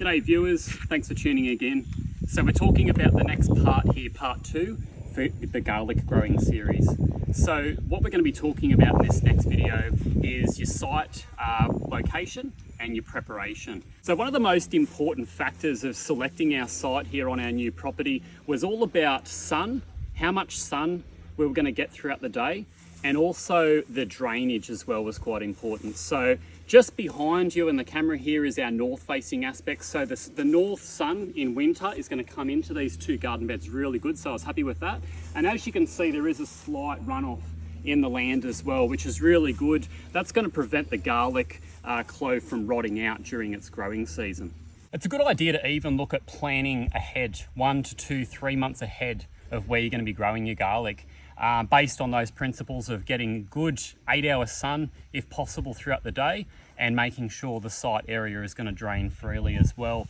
G'day viewers, thanks for tuning in again. So we're talking about the next part here, part 2, for the garlic growing series. So what we're going to be talking about in this next video is your site location and your preparation. So one of the most important factors of selecting our site here on our new property was all about sun, how much sun we were going to get throughout the day, and also the drainage as well was quite important. So just behind you in the camera here is our north facing aspect. So the north sun in winter is going to come into these two garden beds really good. So I was happy with that. And as you can see, there is a slight runoff in the land as well, which is really good. That's going to prevent the garlic clove from rotting out during its growing season. It's a good idea to even look at planning ahead, 1 to 2, 3 months ahead of where you're going to be growing your garlic. Based on those principles of getting good 8-hour sun if possible throughout the day and making sure the site area is going to drain freely as well.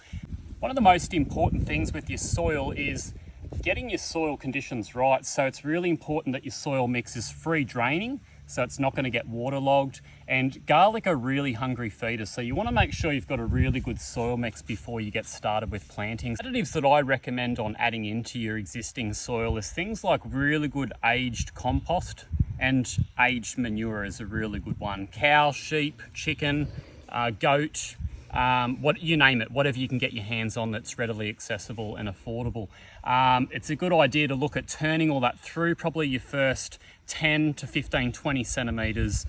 One of the most important things with your soil is getting your soil conditions right. So it's really important that your soil mix is free draining, so it's not going to get waterlogged. And garlic are really hungry feeders, so you want to make sure you've got a really good soil mix before you get started with plantings. Additives that I recommend on adding into your existing soil is things like really good aged compost, and aged manure is a really good one. Cow, sheep, chicken, goat, you name it, whatever you can get your hands on that's readily accessible and affordable. It's a good idea to look at turning all that through, probably your first 10 to 15, 20 centimetres.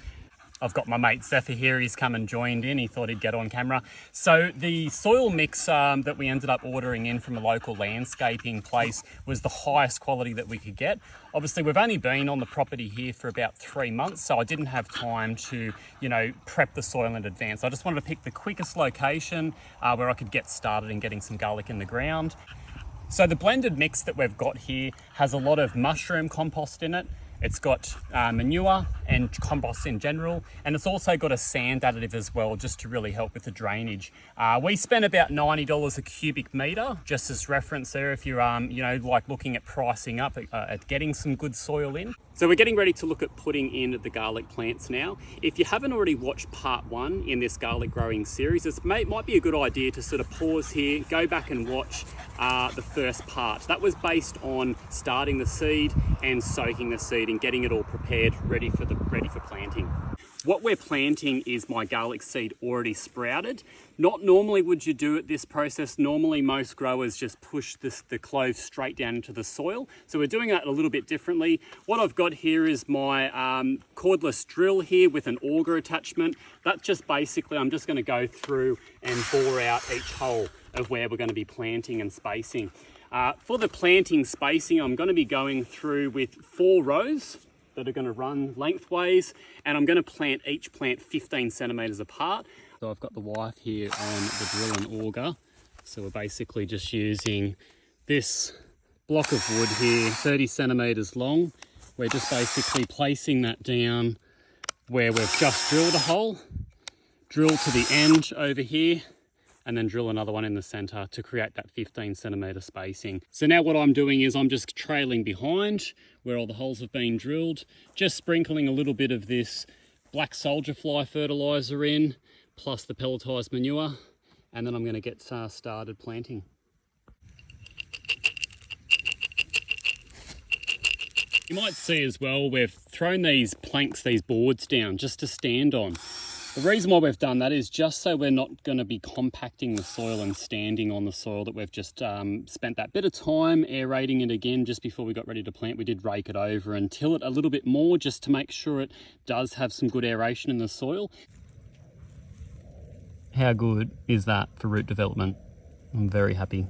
I've got my mate Zephyr here, he's come and joined in, he thought he'd get on camera. So the soil mix that we ended up ordering in from a local landscaping place was the highest quality that we could get. Obviously we've only been on the property here for about 3 months, so I didn't have time to, prep the soil in advance. I just wanted to pick the quickest location where I could get started in getting some garlic in the ground. So the blended mix that we've got here has a lot of mushroom compost in it. It's got manure and compost in general, and it's also got a sand additive as well, just to really help with the drainage. We spent about $90 a cubic metre, just as reference there if you're, like looking at pricing up at getting some good soil in. So we're getting ready to look at putting in the garlic plants now. If you haven't already watched part 1 in this garlic growing series, it might be a good idea to sort of pause here, go back and watch the first part. That was based on starting the seed and soaking the seed and getting it all prepared, ready for planting. What we're planting is my garlic seed already sprouted. Not normally would you do it this process. Normally most growers just push the cloves straight down into the soil. So we're doing that a little bit differently. What I've got here is my cordless drill here with an auger attachment. That's just basically, I'm just going to go through and bore out each hole of where we're going to be planting and spacing. For the planting spacing, I'm going to be going through with 4 rows that are going to run lengthways, and I'm going to plant each plant 15 centimetres apart. So I've got the wife here on the drill and auger. So we're basically just using this block of wood here, 30 centimetres long. We're just basically placing that down where we've just drilled a hole, drill to the end over here, and then drill another one in the center to create that 15 centimetre spacing. So now what I'm doing is I'm just trailing behind where all the holes have been drilled, just sprinkling a little bit of this black soldier fly fertiliser in, plus the pelletised manure, and then I'm going to get started planting. You might see as well, we've thrown these planks, these boards down just to stand on. The reason why we've done that is just so we're not going to be compacting the soil and standing on the soil that we've just spent that bit of time aerating it again just before we got ready to plant. We did rake it over and till it a little bit more just to make sure it does have some good aeration in the soil. How good is that for root development? I'm very happy.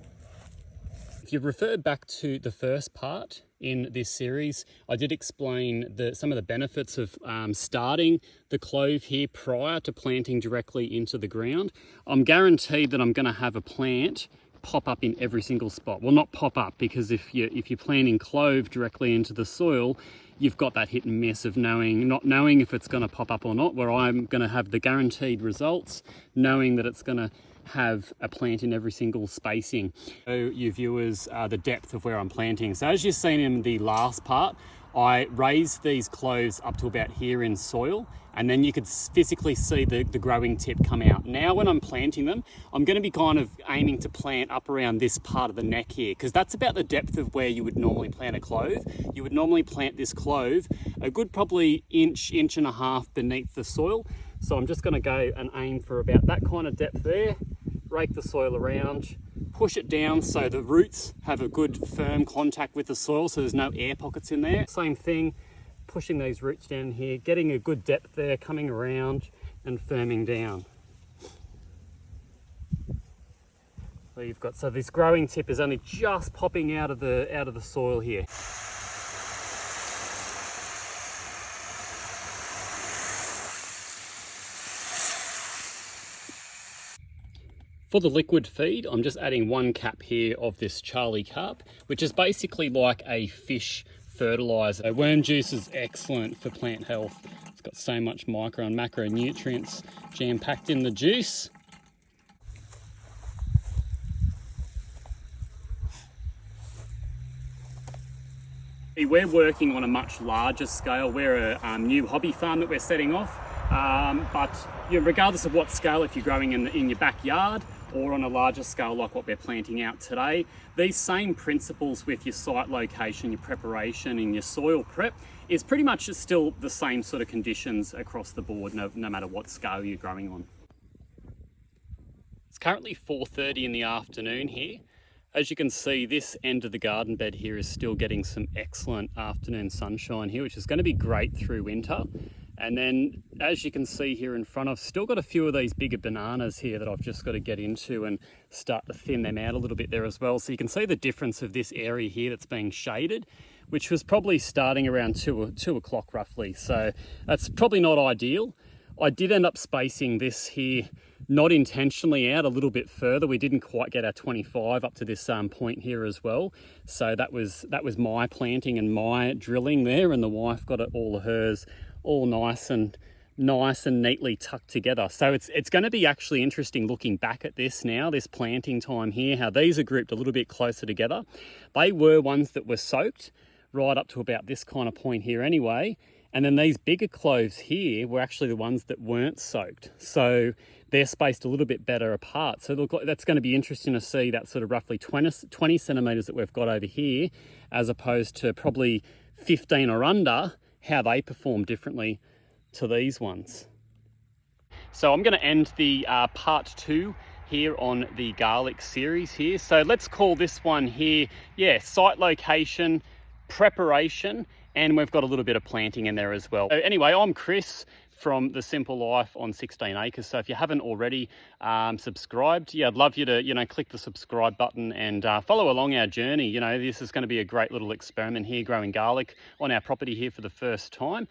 If you refer back to the first part in this series, I did explain some of the benefits of starting the clove here prior to planting directly into the ground. I'm guaranteed that I'm going to have a plant pop up in every single spot. Well, not pop up, because if you're planting clove directly into the soil, you've got that hit and miss of not knowing if it's going to pop up or not, where I'm going to have the guaranteed results, knowing that it's going to have a plant in every single spacing. So you viewers, the depth of where I'm planting. So as you've seen in the last part, I raised these cloves up to about here in soil, and then you could physically see the growing tip come out. Now when I'm planting them, I'm going to be kind of aiming to plant up around this part of the neck here, because that's about the depth of where you would normally plant a clove. You would normally plant this clove a good probably inch and a half beneath the soil. So I'm just going to go and aim for about that kind of depth there, rake the soil around, push it down so the roots have a good firm contact with the soil, so there's no air pockets in there. Same thing, pushing these roots down here, getting a good depth there, coming around and firming down. So you've got, so this growing tip is only just popping out of the soil here. For the liquid feed, I'm just adding 1 cap here of this Charlie carp, which is basically like a fish fertiliser. Worm juice is excellent for plant health. It's got so much micro and macronutrients jam-packed in the juice. We're working on a much larger scale. We're a new hobby farm that we're setting off, but regardless of what scale, if you're growing in your backyard or on a larger scale like what we're planting out today, these same principles with your site location, your preparation and your soil prep is pretty much still the same sort of conditions across the board, no matter what scale you're growing on. It's currently 4:30 in the afternoon here. As you can see, this end of the garden bed here is still getting some excellent afternoon sunshine here, which is going to be great through winter. And then, as you can see here in front, I've still got a few of these bigger bananas here that I've just got to get into and start to thin them out a little bit there as well. So you can see the difference of this area here that's being shaded, which was probably starting around 2 o'clock roughly. So that's probably not ideal. I did end up spacing this here, not intentionally, out a little bit further. We didn't quite get our 25 up to this point here as well. So that was my planting and my drilling there, and the wife got it all of hers all nice and neatly tucked together. So it's going to be actually interesting looking back at this now, this planting time here, how these are grouped a little bit closer together. They were ones that were soaked right up to about this kind of point here anyway. And then these bigger cloves here were actually the ones that weren't soaked. So they're spaced a little bit better apart. So look, that's going to be interesting to see that sort of roughly 20 centimetres that we've got over here, as opposed to probably 15 or under, how they perform differently to these ones. So I'm going to end the part 2 here on the garlic series here. So let's call this one here, site location, preparation, and we've got a little bit of planting in there as well. So anyway, I'm Chris from The Simple Life on 16 Acres. So if you haven't already subscribed, I'd love you to, click the subscribe button and follow along our journey. This is going to be a great little experiment here, growing garlic on our property here for the first time.